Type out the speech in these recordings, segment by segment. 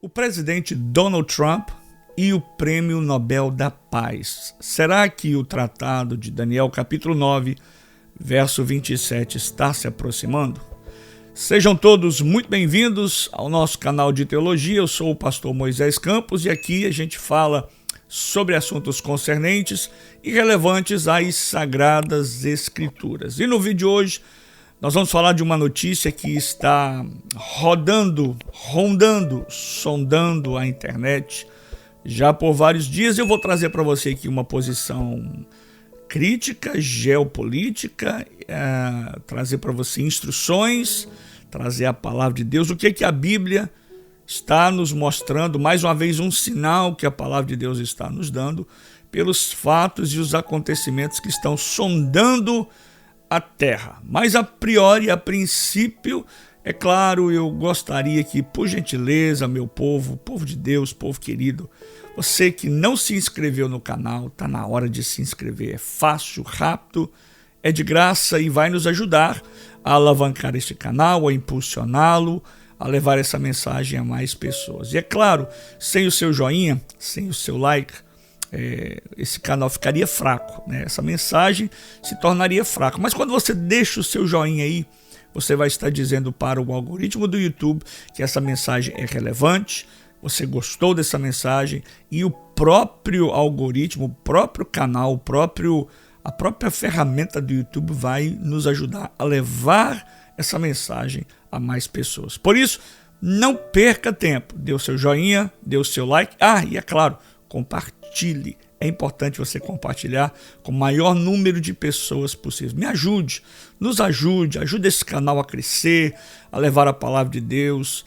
O presidente Donald Trump e o Prêmio Nobel da Paz. Será que o tratado de Daniel capítulo 9, verso 27 está se aproximando? Sejam todos muito bem-vindos ao nosso canal de teologia. Eu sou o pastor Moisés Campos e aqui a gente fala sobre assuntos concernentes e relevantes às Sagradas Escrituras. E no vídeo de hoje nós vamos falar de uma notícia que está rondando a internet já por vários dias. Eu vou trazer para você aqui uma posição crítica, geopolítica, trazer para você instruções, trazer a palavra de Deus, o que a Bíblia está nos mostrando, mais uma vez um sinal que a palavra de Deus está nos dando pelos fatos e os acontecimentos que estão sondando a terra. Mas a priori, a princípio, é claro, eu gostaria que, por gentileza, meu povo de Deus, povo querido, você que não se inscreveu no canal, está na hora de se inscrever. É fácil, rápido, é de graça e vai nos ajudar a alavancar este canal, a impulsioná-lo, a levar essa mensagem a mais pessoas. E é claro, sem o seu joinha, sem o seu like, esse canal ficaria fraco, né? Essa mensagem se tornaria fraca. Mas quando você deixa o seu joinha aí, você vai estar dizendo para o algoritmo do YouTube que essa mensagem é relevante, você gostou dessa mensagem e o próprio algoritmo, o próprio canal, a própria ferramenta do YouTube vai nos ajudar a levar essa mensagem a mais pessoas. Por isso, não perca tempo. Dê o seu joinha, dê o seu like. E é claro, compartilhe. É importante você compartilhar com o maior número de pessoas possível. Me ajude, nos ajude esse canal a crescer, a levar a palavra de Deus,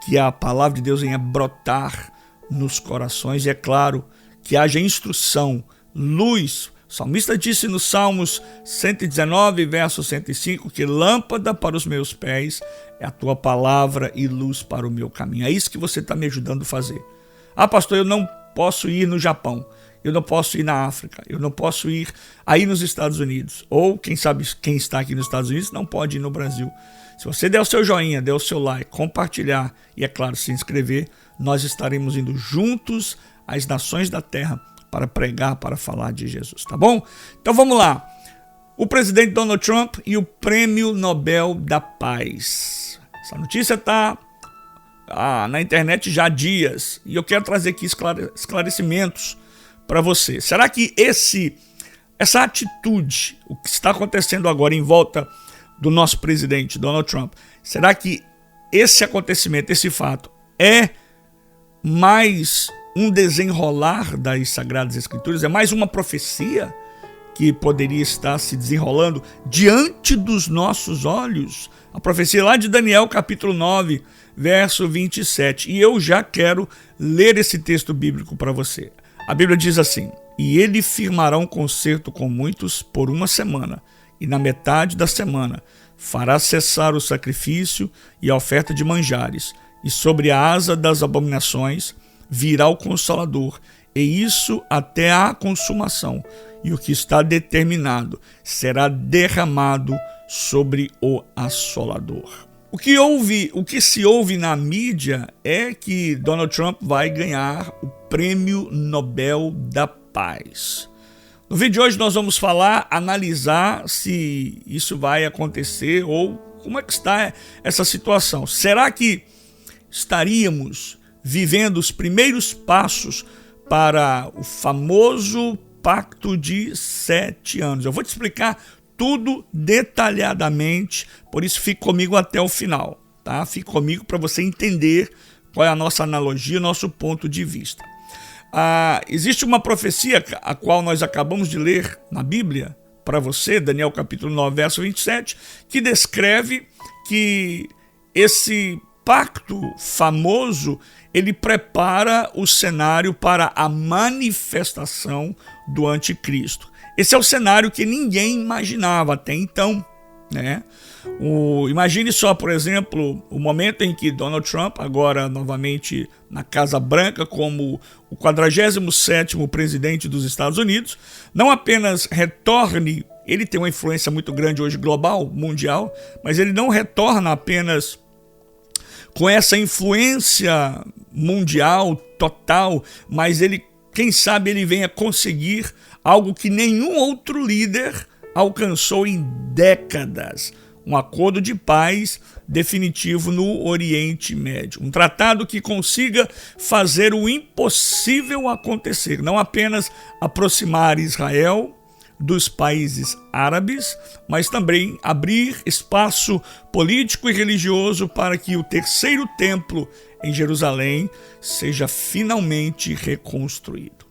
que a palavra de Deus venha brotar nos corações. E é claro, que haja instrução, luz. O salmista disse no Salmos 119, verso 105, que lâmpada para os meus pés é a tua palavra e luz para o meu caminho. É isso que você está me ajudando a fazer. Pastor, eu não posso ir no Japão, eu não posso ir na África, eu não posso ir aí nos Estados Unidos. Ou, quem sabe, quem está aqui nos Estados Unidos não pode ir no Brasil. Se você der o seu joinha, der o seu like, compartilhar e, é claro, se inscrever, nós estaremos indo juntos às nações da terra para pregar, para falar de Jesus, tá bom? Então vamos lá. O presidente Donald Trump e o Prêmio Nobel da Paz. Essa notícia está na internet já há dias e eu quero trazer aqui esclarecimentos para você. Será que essa atitude, o que está acontecendo agora em volta do nosso presidente Donald Trump, será que esse acontecimento, esse fato é mais um desenrolar das Sagradas Escrituras, é mais uma profecia que poderia estar se desenrolando diante dos nossos olhos? A profecia lá de Daniel, capítulo 9, verso 27. E eu já quero ler esse texto bíblico para você. A Bíblia diz assim: e ele firmará um concerto com muitos por uma semana, e na metade da semana fará cessar o sacrifício e a oferta de manjares, e sobre a asa das abominações virá o Consolador, e isso até a consumação, e o que está determinado será derramado sobre o assolador. O que se ouve na mídia é que Donald Trump vai ganhar o Prêmio Nobel da Paz. No vídeo de hoje nós vamos analisar se isso vai acontecer ou como é que está essa situação. Será que estaríamos vivendo os primeiros passos para o famoso Pacto de 7 anos? Eu vou te explicar tudo detalhadamente, por isso fique comigo até o final, tá? Fique comigo para você entender qual é a nossa analogia, o nosso ponto de vista. Existe uma profecia a qual nós acabamos de ler na Bíblia para você, Daniel capítulo 9, verso 27, que descreve que esse pacto famoso, ele prepara o cenário para a manifestação do anticristo. Esse é o cenário que ninguém imaginava até então, né? Imagine só, por exemplo, o momento em que Donald Trump, agora novamente na Casa Branca como o 47º presidente dos Estados Unidos, não apenas retorne, ele tem uma influência muito grande hoje global, mundial, mas ele não retorna apenas com essa influência mundial total, mas quem sabe ele venha conseguir algo que nenhum outro líder alcançou em décadas, um acordo de paz definitivo no Oriente Médio, um tratado que consiga fazer o impossível acontecer, não apenas aproximar Israel dos países árabes, mas também abrir espaço político e religioso para que o terceiro templo em Jerusalém seja finalmente reconstruído.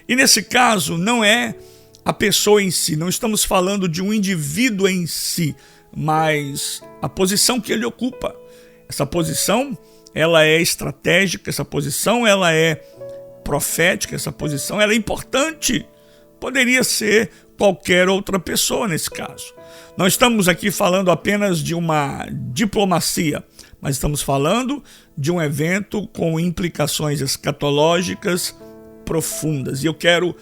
E nesse caso não é a pessoa em si, não estamos falando de um indivíduo em si, mas a posição que ele ocupa. Essa posição, ela é estratégica, essa posição ela é profética, essa posição ela é importante. Poderia ser qualquer outra pessoa nesse caso. Não estamos aqui falando apenas de uma diplomacia, mas estamos falando de um evento com implicações escatológicas profundas. E eu quero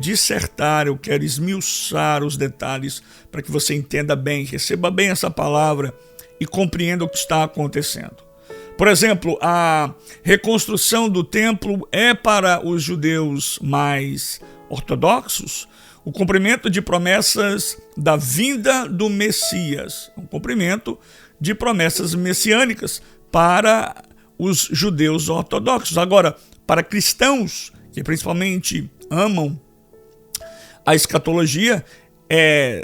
dissertar, eu quero esmiuçar os detalhes para que você entenda bem, receba bem essa palavra e compreenda o que está acontecendo. Por exemplo, a reconstrução do templo é para os judeus mais ortodoxos o cumprimento de promessas da vinda do Messias, um cumprimento de promessas messiânicas para os judeus ortodoxos. Agora, para cristãos que principalmente amam a escatologia,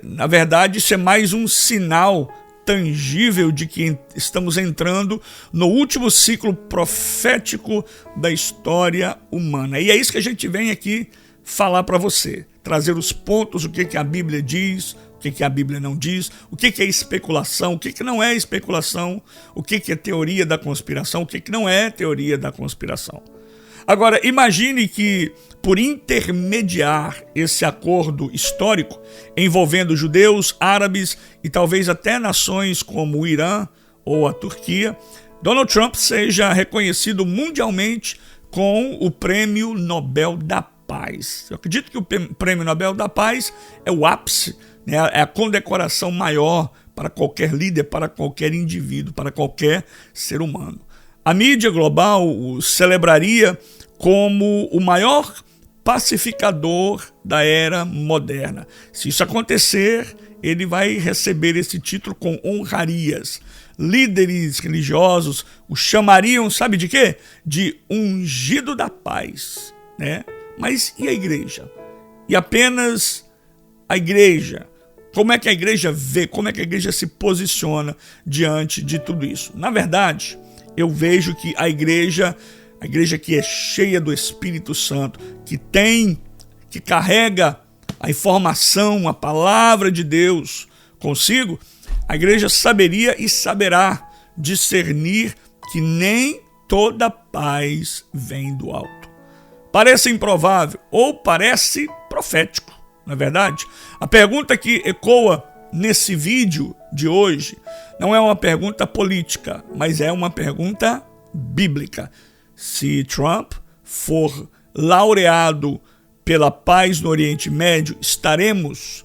na verdade, isso é mais um sinal tangível de que estamos entrando no último ciclo profético da história humana. E é isso que a gente vem aqui falar para você, trazer os pontos, o que a Bíblia diz, o que a Bíblia não diz, o que é especulação, o que não é especulação, o que é teoria da conspiração, o que não é teoria da conspiração. Agora, imagine que, por intermediar esse acordo histórico envolvendo judeus, árabes e talvez até nações como o Irã ou a Turquia, Donald Trump seja reconhecido mundialmente com o Prêmio Nobel da Paz. Eu acredito que o Prêmio Nobel da Paz é o ápice, né? É a condecoração maior para qualquer líder, para qualquer indivíduo, para qualquer ser humano. A mídia global o celebraria como o maior pacificador da era moderna. Se isso acontecer, ele vai receber esse título com honrarias. Líderes religiosos o chamariam, sabe de quê? De ungido da paz, né? Mas e a igreja? E apenas a igreja? Como é que a igreja vê? Como é que a igreja se posiciona diante de tudo isso? Na verdade, eu vejo que a igreja que é cheia do Espírito Santo, que carrega a informação, a palavra de Deus consigo, a igreja saberia e saberá discernir que nem toda paz vem do alto. Parece improvável ou parece profético, não é verdade? A pergunta que ecoa nesse vídeo de hoje não é uma pergunta política, mas é uma pergunta bíblica. Se Trump for laureado pela paz no Oriente Médio, estaríamos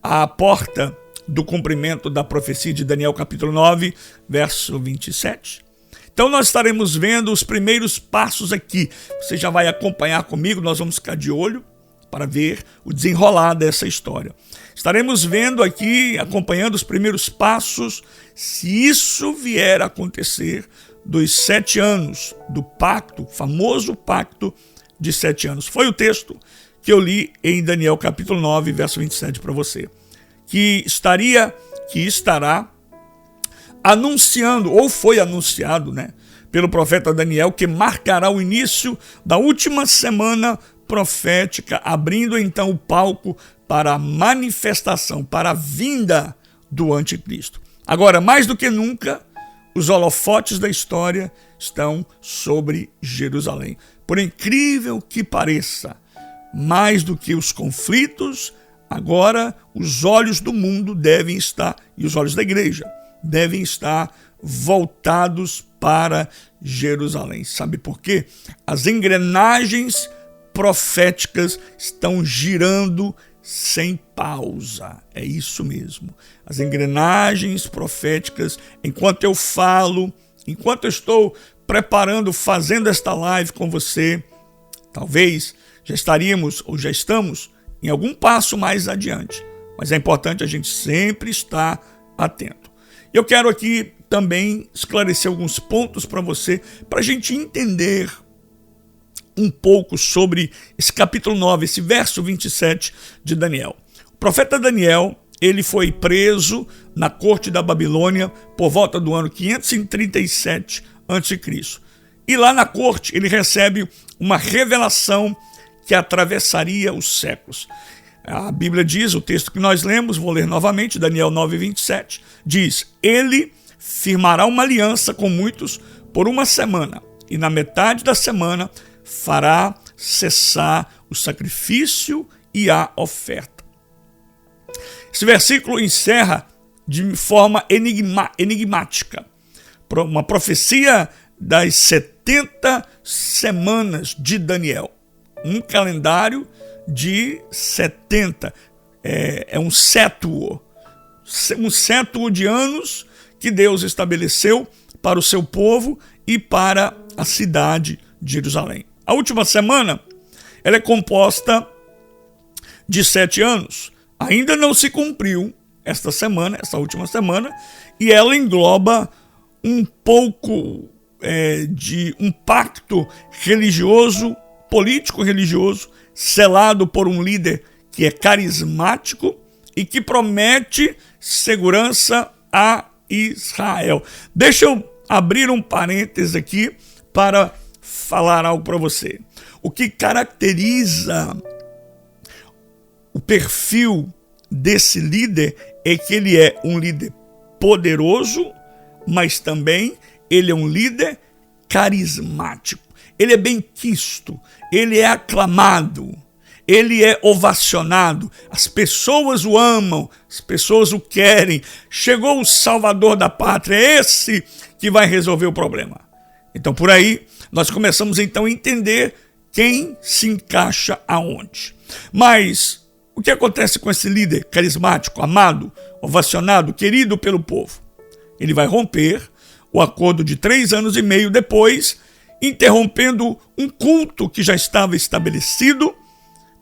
à porta do cumprimento da profecia de Daniel capítulo 9, verso 27. Então nós estaremos vendo os primeiros passos aqui. Você já vai acompanhar comigo, nós vamos ficar de olho para ver o desenrolar dessa história. Estaremos vendo aqui, acompanhando os primeiros passos, se isso vier a acontecer, dos 7 anos do pacto, famoso pacto de 7 anos. Foi o texto que eu li em Daniel capítulo 9, verso 27 para você. Que estará anunciando, ou foi anunciado, né, pelo profeta Daniel, que marcará o início da última semana profética, abrindo então o palco para a manifestação, para a vinda do anticristo. Agora, mais do que nunca, os holofotes da história estão sobre Jerusalém. Por incrível que pareça, mais do que os conflitos, agora os olhos do mundo devem estar, e os olhos da igreja, devem estar voltados para Jerusalém. Sabe por quê? As engrenagens proféticas estão girando sem pausa. É isso mesmo. As engrenagens proféticas, enquanto eu falo, enquanto eu estou preparando, fazendo esta live com você, talvez já estaríamos ou já estamos em algum passo mais adiante. Mas é importante a gente sempre estar atento. Eu quero aqui também esclarecer alguns pontos para você, para a gente entender um pouco sobre esse capítulo 9, esse verso 27 de Daniel. O profeta Daniel, ele foi preso na corte da Babilônia por volta do ano 537 a.C. E lá na corte ele recebe uma revelação que atravessaria os séculos. A Bíblia diz, o texto que nós lemos, vou ler novamente, Daniel 9, 27, diz: ele firmará uma aliança com muitos por uma semana, e na metade da semana fará cessar o sacrifício e a oferta. Esse versículo encerra de forma enigmática uma profecia das 70 semanas de Daniel. Um calendário de 70. É um sétuo de anos que Deus estabeleceu para o seu povo e para a cidade de Jerusalém. A última semana, ela é composta de 7 anos. Ainda não se cumpriu esta última semana, e ela engloba um pouco de um pacto religioso, político-religioso, selado por um líder que é carismático e que promete segurança a Israel. Deixa eu abrir um parênteses aqui para falar algo para você. O que caracteriza o perfil desse líder é que ele é um líder poderoso, mas também ele é um líder carismático. Ele é benquisto, ele é aclamado, ele é ovacionado. As pessoas o amam, as pessoas o querem. Chegou o Salvador da pátria, é esse que vai resolver o problema. Então, por aí, nós começamos então a entender quem se encaixa aonde. Mas o que acontece com esse líder carismático, amado, ovacionado, querido pelo povo? Ele vai romper o acordo de 3 anos e meio depois, interrompendo um culto que já estava estabelecido,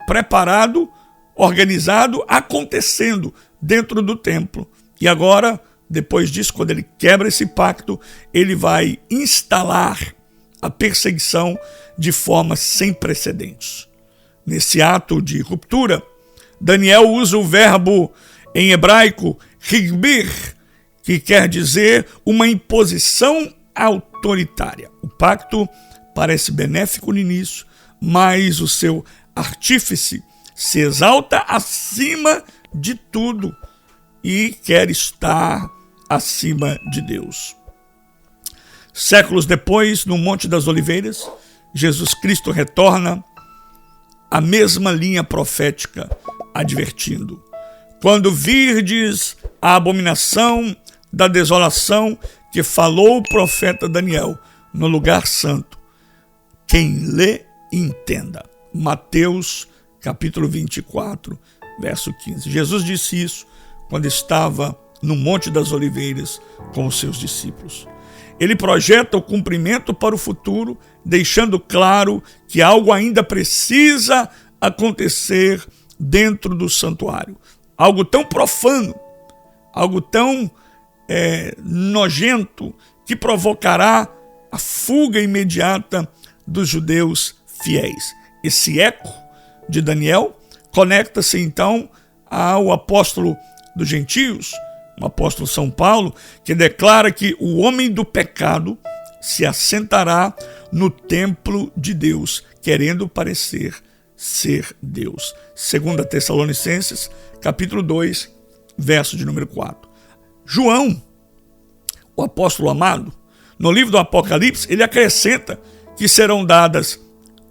preparado, organizado, acontecendo dentro do templo. E agora, depois disso, quando ele quebra esse pacto, ele vai instalar a perseguição de forma sem precedentes. Nesse ato de ruptura, Daniel usa o verbo em hebraico higbir, que quer dizer uma imposição autoritária. O pacto parece benéfico no início, mas o seu artífice se exalta acima de tudo e quer estar acima de Deus. Séculos depois, no Monte das Oliveiras, Jesus Cristo retorna a mesma linha profética, advertindo: quando virdes a abominação da desolação que falou o profeta Daniel no lugar santo, quem lê, entenda. Mateus capítulo 24, verso 15. Jesus disse isso quando estava no Monte das Oliveiras com os seus discípulos. Ele projeta o cumprimento para o futuro, deixando claro que algo ainda precisa acontecer dentro do santuário. Algo tão profano, algo tão nojento, que provocará a fuga imediata dos judeus fiéis. Esse eco de Daniel conecta-se então ao apóstolo dos gentios, o apóstolo São Paulo, que declara que o homem do pecado se assentará no templo de Deus, querendo parecer ser Deus. 2 Tessalonicenses, capítulo 2, verso de número 4. João, o apóstolo amado, no livro do Apocalipse, ele acrescenta que serão dadas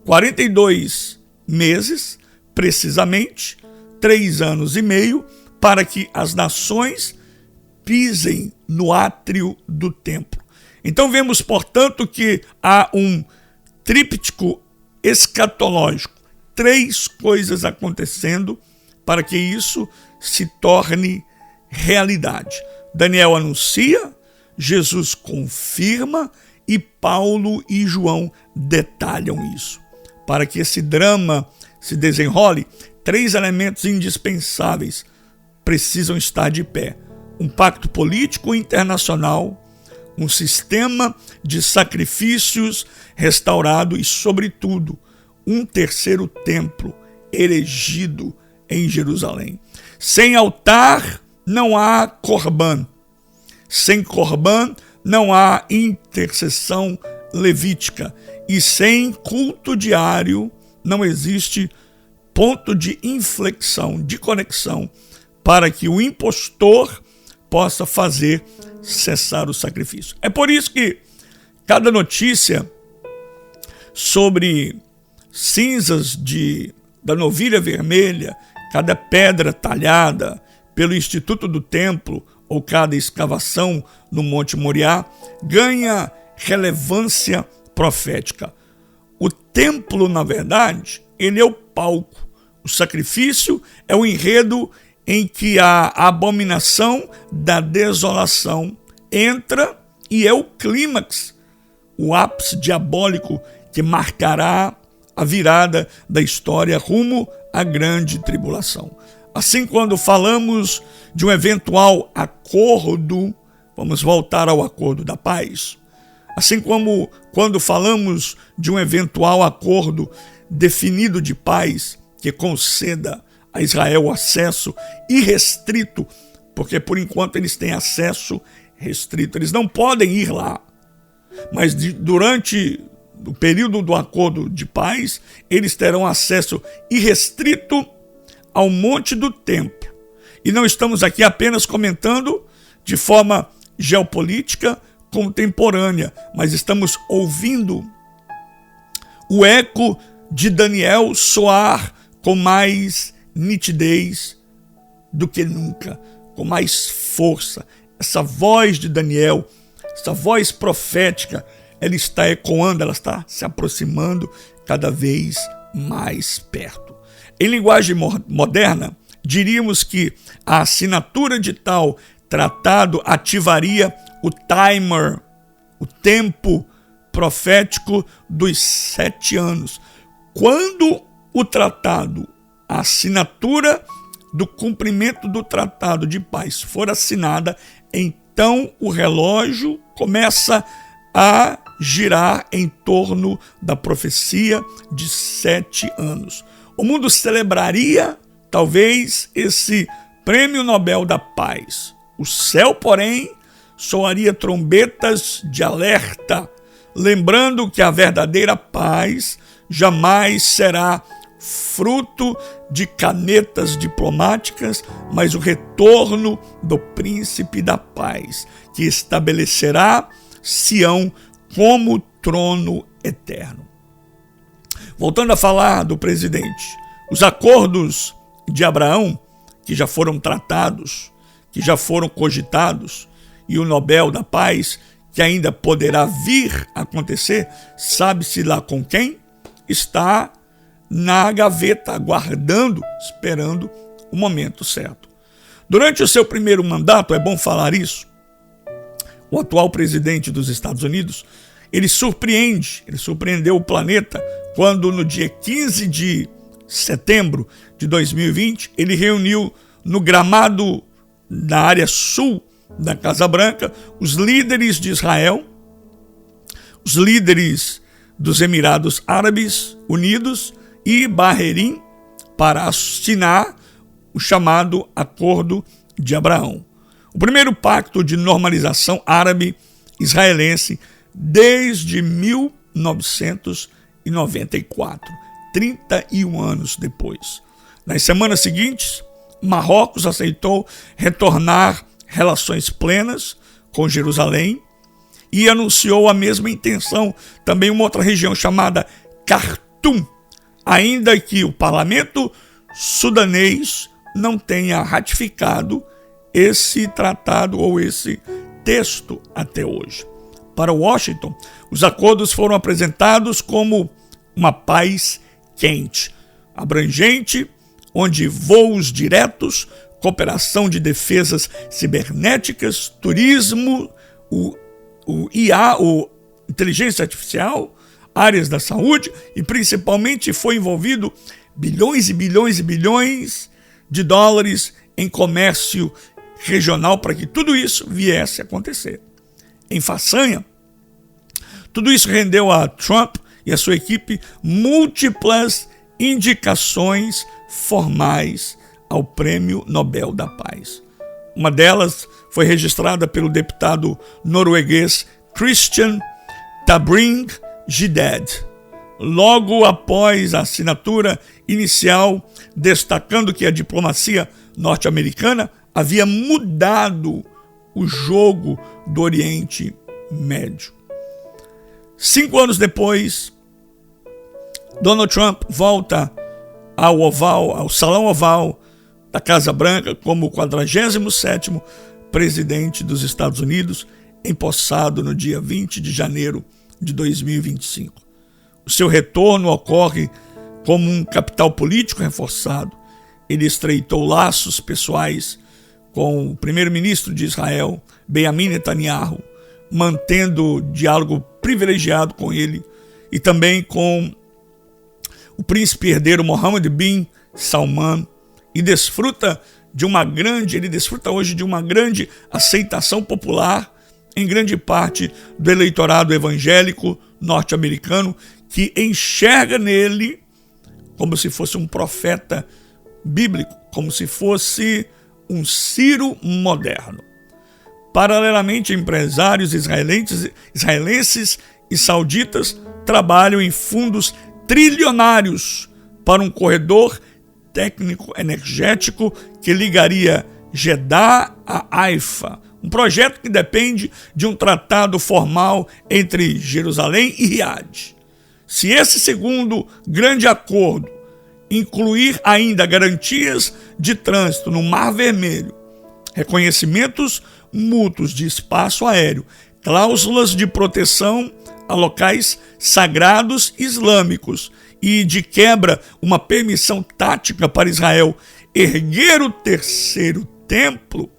42 meses, precisamente 3 anos e meio, para que as nações pisem no átrio do templo. Então vemos, portanto, que há um tríptico escatológico, 3 coisas acontecendo para que isso se torne realidade. Daniel anuncia, Jesus confirma e Paulo e João detalham isso. Para que esse drama se desenrole, 3 elementos indispensáveis precisam estar de pé: um pacto político internacional, um sistema de sacrifícios restaurado e, sobretudo, um terceiro templo erigido em Jerusalém. Sem altar não há corban. Sem corban não há intercessão levítica. E sem culto diário não existe ponto de inflexão, de conexão, para que o impostor possa fazer cessar o sacrifício. É por isso que cada notícia sobre cinzas da novilha vermelha, cada pedra talhada pelo Instituto do Templo ou cada escavação no Monte Moriá ganha relevância profética. O templo, na verdade, ele é o palco. O sacrifício é o enredo em que a abominação da desolação entra e é o clímax, o ápice diabólico que marcará a virada da história rumo à grande tribulação. Assim, quando falamos de um eventual acordo, vamos voltar ao acordo da paz. Assim como quando falamos de um eventual acordo definido de paz que conceda a Israel acesso irrestrito, porque por enquanto eles têm acesso restrito, eles não podem ir lá. Mas durante o período do acordo de paz, eles terão acesso irrestrito ao Monte do Templo. E não estamos aqui apenas comentando de forma geopolítica contemporânea, mas estamos ouvindo o eco de Daniel soar com mais nitidez do que nunca, com mais força. Essa voz de Daniel, essa voz profética, ela está ecoando, ela está se aproximando cada vez mais perto. Em linguagem moderna, diríamos que a assinatura de tal tratado ativaria o timer, o tempo profético dos 7 anos. Quando o tratado, a assinatura do cumprimento do tratado de paz for assinada, então o relógio começa a girar em torno da profecia de 7 anos. O mundo celebraria, talvez, esse Prêmio Nobel da Paz. O céu, porém, soaria trombetas de alerta, lembrando que a verdadeira paz jamais será fruto de canetas diplomáticas, mas o retorno do príncipe da paz, que estabelecerá Sião como trono eterno. Voltando a falar do presidente, os acordos de Abraão, que já foram tratados, que já foram cogitados, e o Nobel da Paz, que ainda poderá vir a acontecer, sabe-se lá com quem, está na gaveta, aguardando, esperando o momento certo. Durante o seu primeiro mandato, é bom falar isso, o atual presidente dos Estados Unidos, ele surpreendeu o planeta quando no dia 15 de setembro de 2020, ele reuniu no gramado da área sul da Casa Branca os líderes de Israel, os líderes dos Emirados Árabes Unidos e Bahrein para assinar o chamado Acordo de Abraão. O primeiro pacto de normalização árabe-israelense desde 1994, 31 anos depois. Nas semanas seguintes, Marrocos aceitou retornar relações plenas com Jerusalém e anunciou a mesma intenção também uma outra região chamada Khartoum, ainda que o parlamento sudanês não tenha ratificado esse tratado ou esse texto até hoje. Para Washington, os acordos foram apresentados como uma paz quente, abrangente, onde voos diretos, cooperação de defesas cibernéticas, turismo, o IA, inteligência artificial, áreas da saúde, e principalmente foi envolvido bilhões e bilhões e bilhões de dólares em comércio regional para que tudo isso viesse a acontecer. Em façanha, tudo isso rendeu a Trump e a sua equipe múltiplas indicações formais ao Prêmio Nobel da Paz. Uma delas foi registrada pelo deputado norueguês Christian Tybring-Gjedde, logo após a assinatura inicial, destacando que a diplomacia norte-americana havia mudado o jogo do Oriente Médio. 5 anos depois, Donald Trump volta ao Salão Oval da Casa Branca como o 47º presidente dos Estados Unidos, empossado no dia 20 de janeiro de 2025. O seu retorno ocorre como um capital político reforçado. Ele estreitou laços pessoais com o primeiro-ministro de Israel, Benjamin Netanyahu, mantendo diálogo privilegiado com ele, e também com o príncipe herdeiro Mohammed bin Salman, e desfruta hoje de uma grande aceitação popular em grande parte do eleitorado evangélico norte-americano, que enxerga nele como se fosse um profeta bíblico, como se fosse um Ciro moderno. Paralelamente, empresários israelenses e sauditas trabalham em fundos trilionários para um corredor técnico energético que ligaria Jeddah a Haifa, um projeto que depende de um tratado formal entre Jerusalém e Riad. Se esse segundo grande acordo incluir ainda garantias de trânsito no Mar Vermelho, reconhecimentos mútuos de espaço aéreo, cláusulas de proteção a locais sagrados islâmicos e, de quebra, uma permissão tática para Israel erguer o terceiro templo,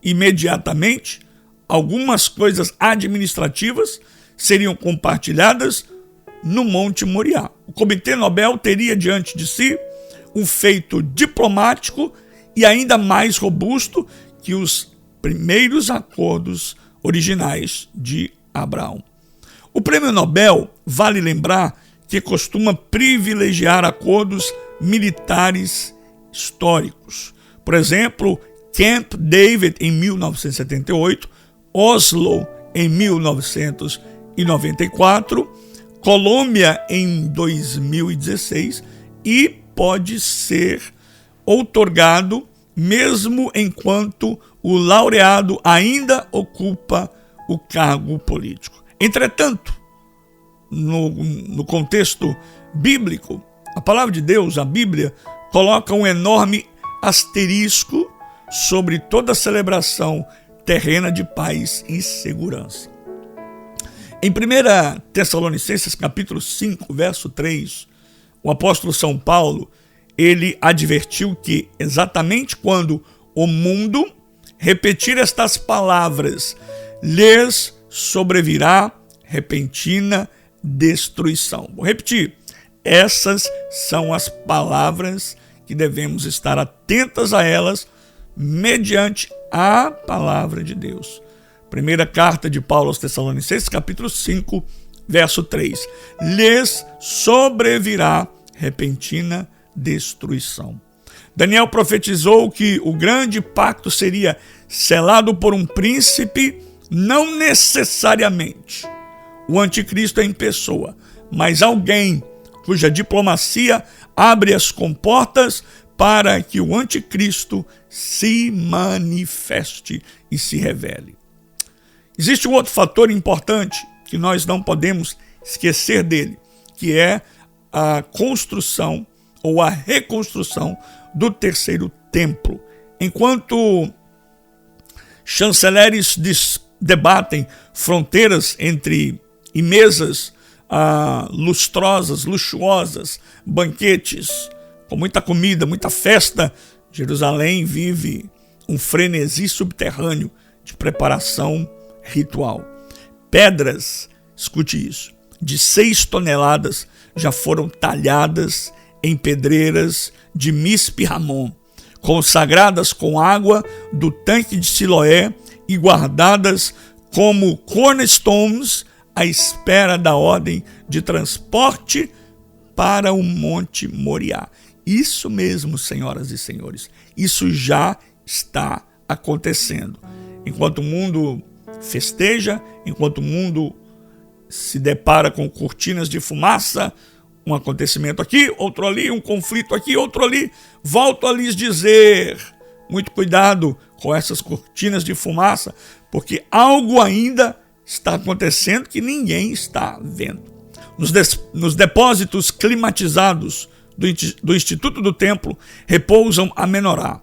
imediatamente algumas coisas administrativas seriam compartilhadas no Monte Moriá. O Comitê Nobel teria diante de si um feito diplomático e ainda mais robusto que os primeiros acordos originais de Abraão. O Prêmio Nobel, vale lembrar, que costuma privilegiar acordos militares históricos. Por exemplo, Camp David em 1978, Oslo em 1994, Colômbia em 2016, e pode ser outorgado mesmo enquanto o laureado ainda ocupa o cargo político. Entretanto, no contexto bíblico, a palavra de Deus, a Bíblia, coloca um enorme asterisco sobre toda a celebração terrena de paz e segurança. Em 1 Tessalonicenses capítulo 5, verso 3, o apóstolo São Paulo, ele advertiu que exatamente quando o mundo repetir estas palavras, lhes sobrevirá repentina destruição. Vou repetir, essas são as palavras que devemos estar atentas a elas mediante a palavra de Deus. Primeira carta de Paulo aos Tessalonicenses, capítulo 5, verso 3. Lhes sobrevirá repentina destruição. Daniel profetizou que o grande pacto seria selado por um príncipe, não necessariamente o anticristo em pessoa, mas alguém cuja diplomacia abre as comportas para que o anticristo se manifeste e se revele. Existe um outro fator importante que nós não podemos esquecer dele, que é a construção ou a reconstrução do terceiro templo. Enquanto chanceleres debatem fronteiras e mesas lustrosas, luxuosas, banquetes com muita comida, muita festa, Jerusalém vive um frenesi subterrâneo de preparação ritual. Pedras, escute isso, de 6 toneladas já foram talhadas em pedreiras de Mispe Ramon, consagradas com água do tanque de Siloé e guardadas como cornerstones à espera da ordem de transporte para o Monte Moriá. Isso mesmo, senhoras e senhores, isso já está acontecendo. Enquanto o mundo festeja, enquanto o mundo se depara com cortinas de fumaça, um acontecimento aqui, outro ali, um conflito aqui, outro ali, volto a lhes dizer, muito cuidado com essas cortinas de fumaça, porque algo ainda está acontecendo que ninguém está vendo. Nos depósitos climatizados do Instituto do Templo repousam a menorá.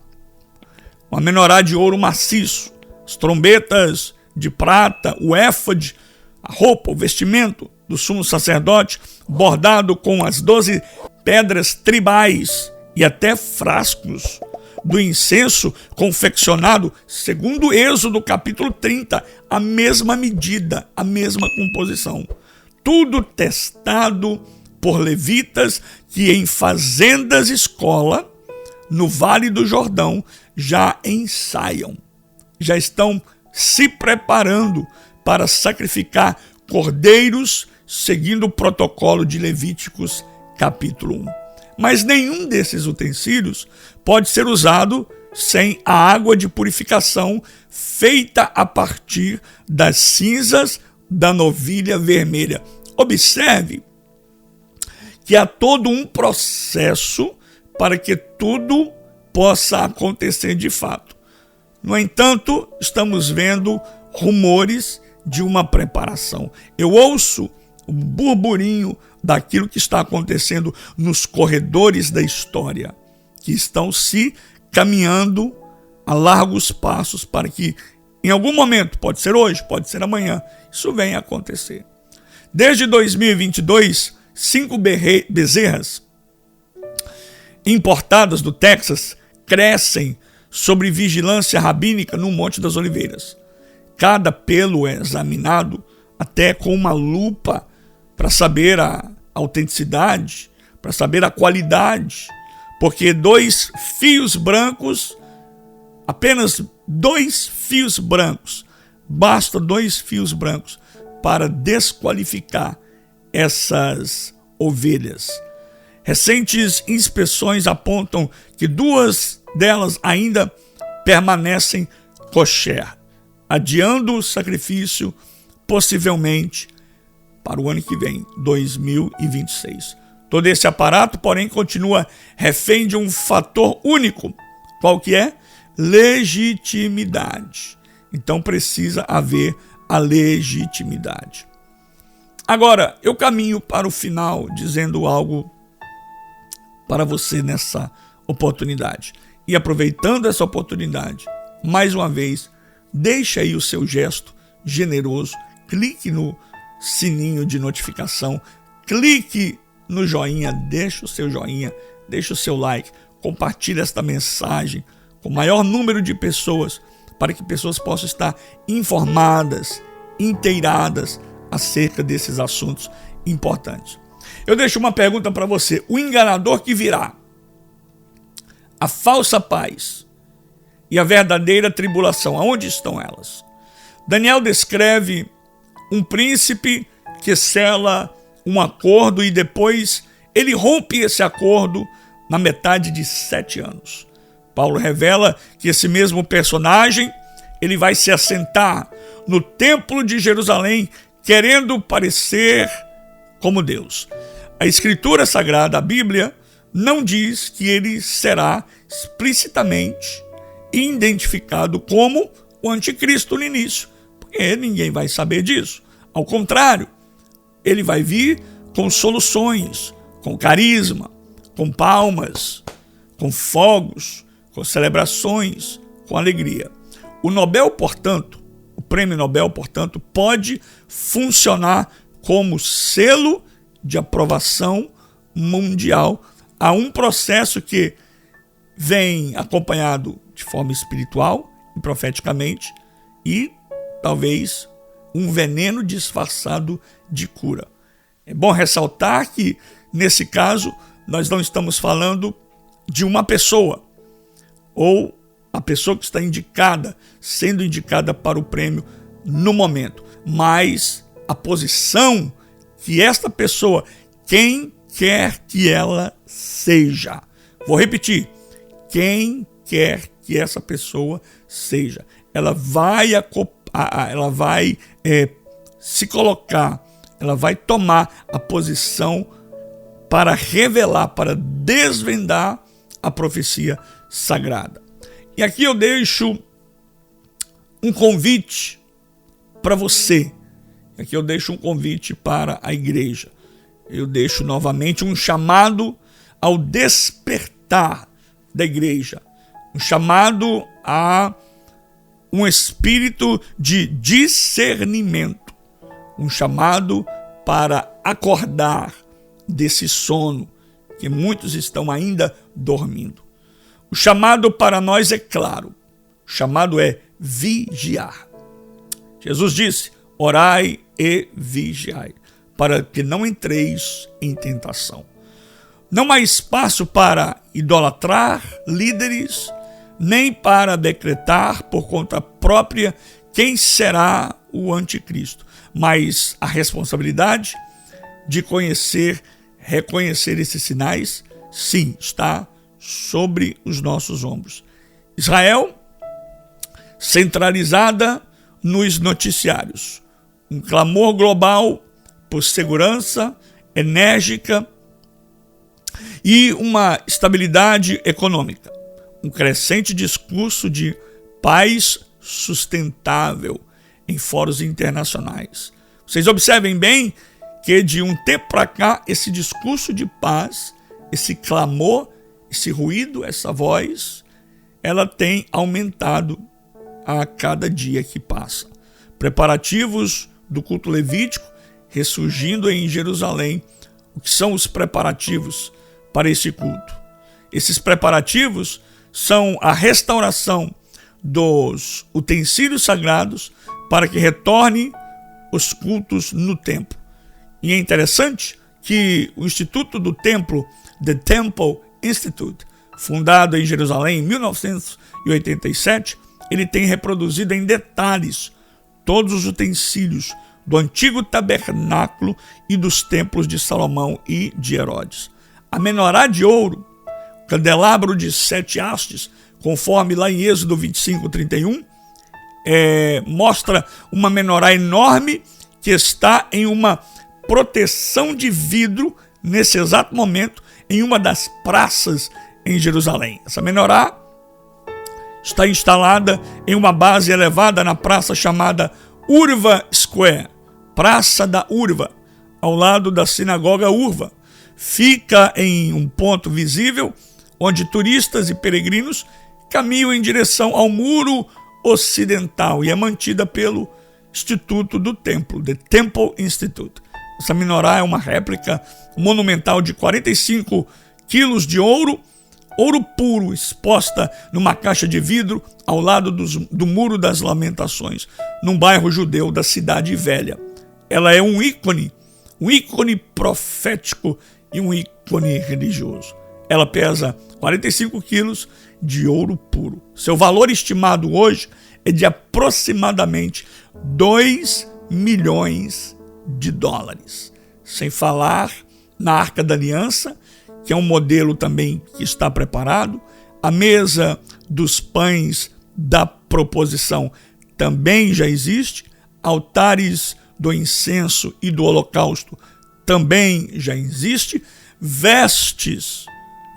Uma menorá de ouro maciço, as trombetas de prata, o éfode, a roupa, o vestimento do sumo sacerdote, bordado com as 12 pedras tribais e até frascos do incenso confeccionado, segundo Êxodo capítulo 30, a mesma medida, a mesma composição. Tudo testado por levitas que em fazendas escola, no Vale do Jordão, já ensaiam, já estão se preparando para sacrificar cordeiros seguindo o protocolo de Levíticos capítulo 1. Mas nenhum desses utensílios pode ser usado sem a água de purificação feita a partir das cinzas da novilha vermelha. Observe que há todo um processo para que tudo possa acontecer de fato. No entanto, estamos vendo rumores de uma preparação. Eu ouço o burburinho daquilo que está acontecendo nos corredores da história, que estão se caminhando a largos passos para que, em algum momento, pode ser hoje, pode ser amanhã, isso venha a acontecer. Desde 2022, 5 bezerras importadas do Texas crescem sob vigilância rabínica no Monte das Oliveiras. Cada pelo é examinado até com uma lupa para saber a autenticidade, para saber a qualidade, porque 2 fios brancos, apenas 2 fios brancos, basta 2 fios brancos para desqualificar essas ovelhas. Recentes inspeções apontam que 2 delas ainda permanecem kosher, adiando o sacrifício possivelmente para o ano que vem, 2026. Todo esse aparato, porém, continua refém de um fator único. Qual que é? Legitimidade. Então precisa haver a legitimidade. Agora, eu caminho para o final dizendo algo para você nessa oportunidade. E aproveitando essa oportunidade, mais uma vez, deixe aí o seu gesto generoso, clique no sininho de notificação, clique no joinha, deixe o seu joinha, deixe o seu like, compartilhe esta mensagem com o maior número de pessoas, para que pessoas possam estar informadas, inteiradas acerca desses assuntos importantes. Eu deixo uma pergunta para você: o enganador que virá, a falsa paz e a verdadeira tribulação, aonde estão elas? Daniel descreve um príncipe que sela um acordo e depois ele rompe esse acordo na metade de 7 anos. Paulo revela que esse mesmo personagem, ele vai se assentar no templo de Jerusalém, querendo parecer como Deus. A Escritura Sagrada, a Bíblia, não diz que ele será explicitamente identificado como o anticristo no início, porque ninguém vai saber disso. Ao contrário, ele vai vir com soluções, com carisma, com palmas, com fogos, com celebrações, com alegria. O Nobel, portanto, o Prêmio Nobel, portanto, pode funcionar como selo de aprovação mundial há um processo que vem acompanhado de forma espiritual e profeticamente, e talvez um veneno disfarçado de cura. É bom ressaltar que, nesse caso, nós não estamos falando de uma pessoa, ou a pessoa que está sendo indicada para o prêmio no momento, mas a posição que esta pessoa, quem quer que ela seja, vou repetir, quem quer que essa pessoa seja, ela vai se colocar, ela vai tomar a posição para revelar, para desvendar a profecia sagrada. E aqui eu deixo um convite para você. Aqui eu deixo um convite para a igreja. Eu deixo novamente um chamado ao despertar da igreja. Um chamado a um espírito de discernimento. Um chamado para acordar desse sono que muitos estão ainda dormindo. O chamado para nós é claro. O chamado é vigiar. Jesus disse: orai e vigiai, para que não entreis em tentação. Não há espaço para idolatrar líderes, nem para decretar por conta própria quem será o anticristo, mas a responsabilidade de reconhecer esses sinais, sim, está sobre os nossos ombros. Israel, centralizada nos noticiários. Um clamor global por segurança enérgica e uma estabilidade econômica. Um crescente discurso de paz sustentável em fóruns internacionais. Vocês observem bem que de um tempo para cá, esse discurso de paz, esse clamor, esse ruído, essa voz, ela tem aumentado a cada dia que passa. Preparativos do culto levítico ressurgindo em Jerusalém. O que são os preparativos para esse culto? Esses preparativos são a restauração dos utensílios sagrados para que retornem os cultos no templo. E é interessante que o Instituto do Templo, The Temple Institute, fundado em Jerusalém em 1987, ele tem reproduzido em detalhes todos os utensílios do antigo tabernáculo e dos templos de Salomão e de Herodes. A menorá de ouro, candelabro de 7 hastes, conforme lá em Êxodo 25:31, mostra uma menorá enorme que está em uma proteção de vidro, nesse exato momento, em uma das praças em Jerusalém. Essa menorá está instalada em uma base elevada na praça chamada Urva Square, Praça da Urva, ao lado da sinagoga Urva. Fica em um ponto visível onde turistas e peregrinos caminham em direção ao muro ocidental e é mantida pelo Instituto do Templo, The Temple Institute. Essa menorá é uma réplica monumental de 45 quilos de ouro puro, exposta numa caixa de vidro ao lado do Muro das Lamentações, num bairro judeu da Cidade Velha. Ela é um ícone profético e um ícone religioso. Ela pesa 45 quilos de ouro puro. Seu valor estimado hoje é de aproximadamente 2 milhões de dólares. Sem falar na Arca da Aliança, que é um modelo também que está preparado. A mesa dos pães da proposição também já existe. Altares do incenso e do holocausto também já existe.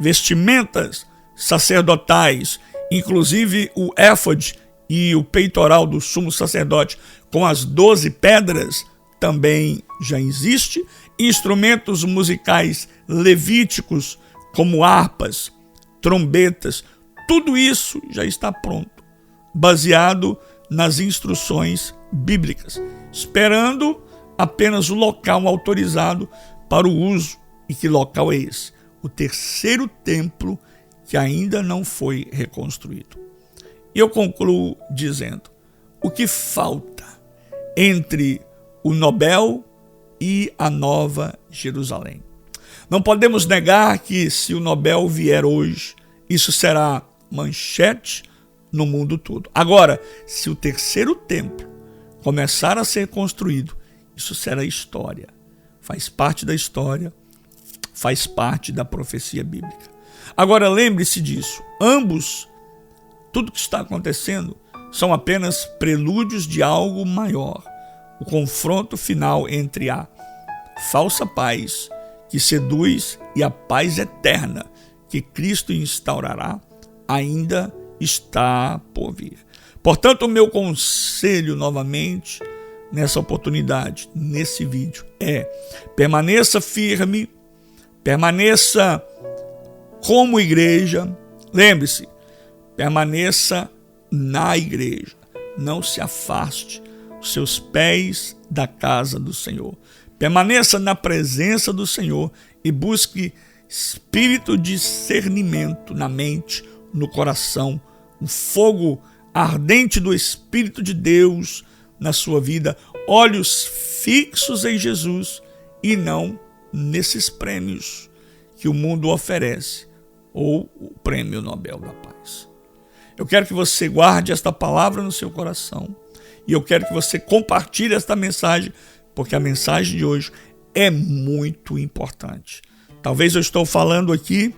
Vestimentas sacerdotais, inclusive o éfode e o peitoral do sumo sacerdote com as 12 pedras, também já existe. Instrumentos musicais levíticos, como harpas, trombetas, tudo isso já está pronto, baseado nas instruções bíblicas, esperando apenas o local autorizado para o uso. E que local é esse? o terceiro templo que ainda não foi reconstruído. E eu concluo dizendo, o que falta entre o Nobel e a Nova Jerusalém? Não podemos negar que se o Nobel vier hoje, isso será manchete no mundo todo. Agora, se o terceiro templo começar a ser construído, isso será história. Faz parte da história, faz parte da profecia bíblica. Agora, lembre-se disso. Ambos, tudo que está acontecendo, são apenas prelúdios de algo maior. O confronto final entre a falsa paz que seduz e a paz eterna que Cristo instaurará ainda está por vir. Portanto, o meu conselho novamente nessa oportunidade, nesse vídeo, é: permaneça firme, permaneça como igreja. Lembre-se, permaneça na igreja. Não se afaste os seus pés da casa do Senhor. Permaneça na presença do Senhor e busque espírito de discernimento na mente, no coração, um fogo ardente do Espírito de Deus na sua vida, olhos fixos em Jesus e não nesses prêmios que o mundo oferece, ou o Prêmio Nobel da Paz. Eu quero que você guarde esta palavra no seu coração e eu quero que você compartilhe esta mensagem, porque a mensagem de hoje é muito importante. Talvez eu estou falando aqui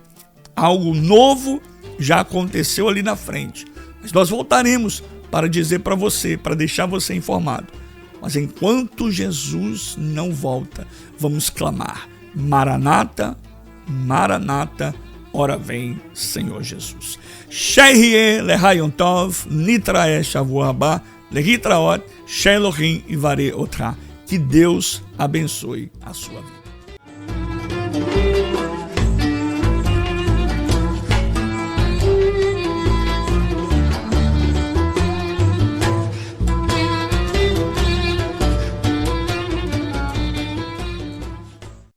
algo novo, já aconteceu ali na frente, mas nós voltaremos para dizer para você, para deixar você informado. Mas enquanto Jesus não volta, vamos clamar: Maranata, Maranata, ora vem, Senhor Jesus. Shehye lehayon tov, nitrae shavu haba, lehitraot, shelohim ivare otra. Que Deus abençoe a sua vida.